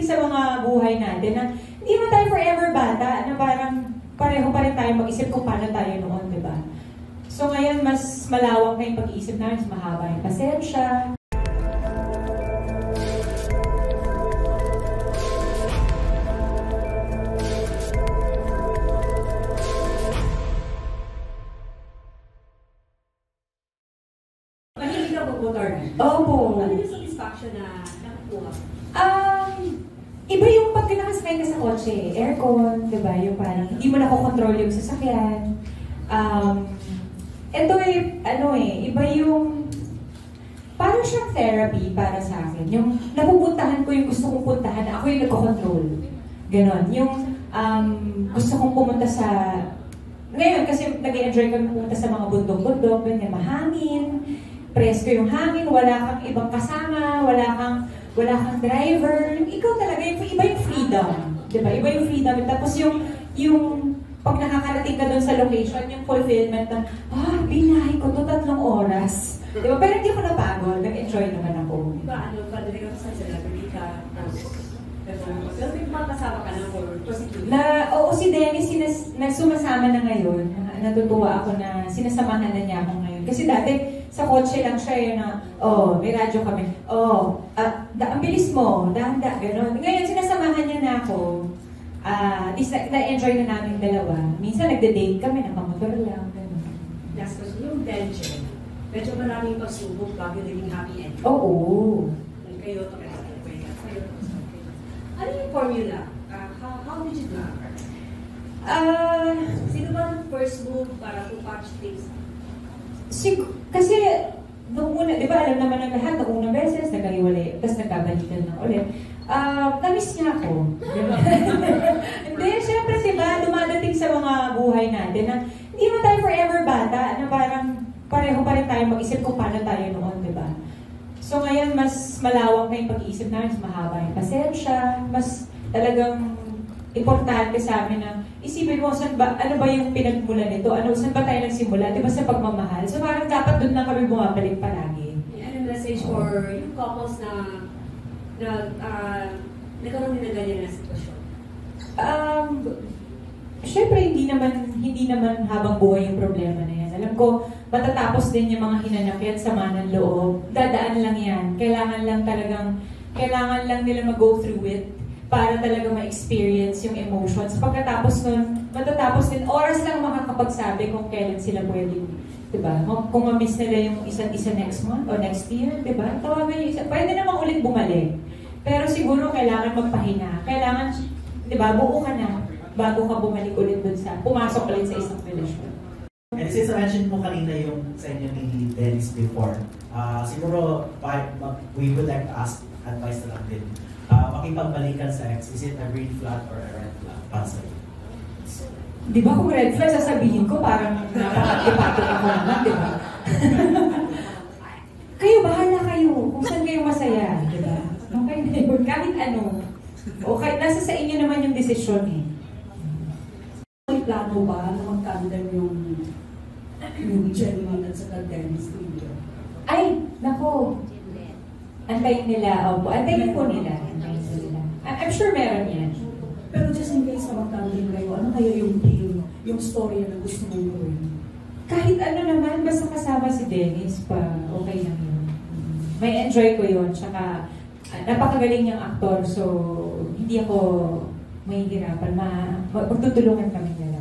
sa mga buhay natin na hindi mo tayo forever bata, na parang pareho pa rin tayo mag-isip kung paano tayo noon, di ba? So ngayon, mas malawak na yung pag-iisip namin, mas mahaba yung pasensya. Mahilig ka mag-motor? Opo. Ano yung satisfaction na nakakuha? Iba yung pag nakasakay ka sa kotse, aircon, diba? Yung parang hindi mo nakokontrol yung sasakyan. Ito iba yung parang siyang therapy para sa akin. Yung napupuntahan ko yung gusto kong puntahan, ako yung nagkocontrol. Ganon. Yung gusto kong pumunta sa... Ngayon, kasi nag-enjoy kami pumunta sa mga bundok-bundok, ganyan, mahangin, presko yung hangin, wala kang ibang kasama, wala kang driver. Ikaw talaga, iba yung freedom. Diba? Iba yung freedom. Tapos yung pag nakakarating ka doon sa location, yung fulfillment ng, binahay ko to 3 oras. Diba? Pero hindi ko napagod. Nag-enjoy naman ako. Diba, padali ka sa celebrity ka, pero may mga kasama ka na for prosecution? Oo, si Dennis, sumasama na ngayon. Natutuwa ako na sinasamahan na niya ako ngayon. Kasi dati, sa kotse lang siya yun na, may radyo kami. Ang bilis mo, dahan-dahan, gano'n. Ngayon, sinasamahan niya na ako. Na-enjoy na namin dalawa. Minsan, nagde-date kami, nakamotor lang, gano'n. Last question, yung venture. Medyo maraming pagsubok bago naging happy end. Oo. Kayo to ano yung formula? How did you do it? Sino ba ang first move para to patch things? Kasi, nung una, di ba alam naman ng lahat, nung unang beses, nagkahiwalay, tapos nagkabalikan na ulit. Na-miss niya ako. Hindi, syempre, diba, dumadating sa mga buhay natin na hindi mo tayo forever bata, na parang pareho pa rin tayo mag-isip kung paano tayo noon, di ba? So ngayon, mas malawak na yung pag-iisip namin, mas mahaba yung pasensya, mas talagang importante sa amin na isipin mo, ano ba yung pinagmulan nito? Saan ba tayo nagsimula? Di ba sa pagmamahal? So parang dapat doon lang kami bumabalik palagi. Ano message for yung couples na nagkaroon din na ganyan na sitwasyon? Siyempre, hindi naman habang buhay yung problema na yan. Alam ko, matatapos din yung mga hinanakit, sama ng loob. Dadaan lang yan. Kailangan lang nila mag-go through it para talaga ma-experience yung emotions. Pagkatapos nun, matatapos din, oras lang makakapagsabi kung kailan sila pwedeng, diba? Kung ma-miss nila yung isa't isa next month o next year, diba? Tawagan yung isa. Pwede namang ulit bumalik. Pero siguro kailangan magpahinga. Kailangan, diba, buo ka na bago ka bumalik ulit dun pumasok ulit sa isang relasyon. And since I-mentioned mo kanina yung sa inyo ni Dennis before, siguro we would like to ask advice na lang din. Makipagbalikan sa ex, is it a green flag or a red flag para sa'yo? Di ba kung red flag, sasabihin ko parang napaka-ipatok ako naman, di ba? Kayo, bahala kayo. Kung saan kayo masaya, di ba? Okay na yun. Kahit ano. Okay, nasa sa inyo naman yung desisyon eh. May plano ba na mag-tandem yung Jenny at saka Dennis Studio? Ay, nako. Antayin nila. Opo, antayin po nila. I'm sure meron yan. Pero just in case na mag-tandem kayo, ano kaya yung deal, yung story na gusto mong gawin? Kahit ano naman, basta kasama si Dennis pa, okay lang yun. May enjoy ko yun. Tsaka, napakagaling niyang aktor, so hindi ako mahihirapan. Magtutulungan kami nila.